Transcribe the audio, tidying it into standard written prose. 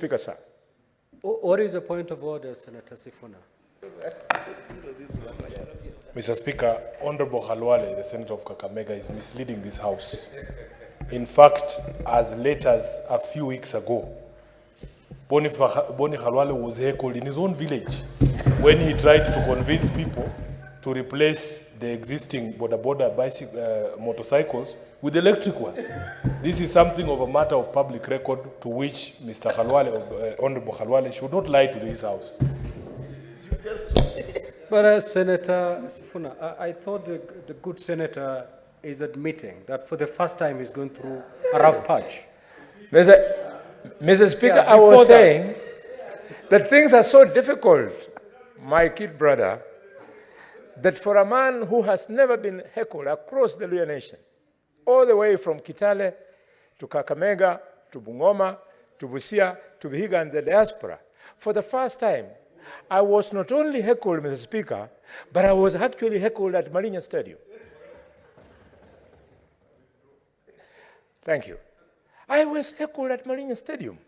Speaker, sir. What is the point of order, Senator Sifuna? Mr. Speaker, Honorable Khalwale, the Senator of Kakamega, is misleading this House. In fact, as late as a few weeks ago, Boni Khalwale was heckled in his own village when he tried to convince people to replace the existing border motorcycles with electric ones. This is something of a matter of public record to which Mr. Khalwale, Honorable Khalwale, should not lie to this House. But Senator Sifuna, I thought the good senator is admitting that for the first time he's going through a rough patch. Mr. Speaker, I was saying that things are so difficult, my kid brother, that for a man who has never been heckled across the Luhya nation, all the way from Kitale to Kakamega to Bungoma to Busia to Vihiga and the diaspora, for the first time, I was not only heckled, Mr. Speaker, but I was actually heckled at Marinya Stadium. Thank you. I was heckled at Marinya Stadium.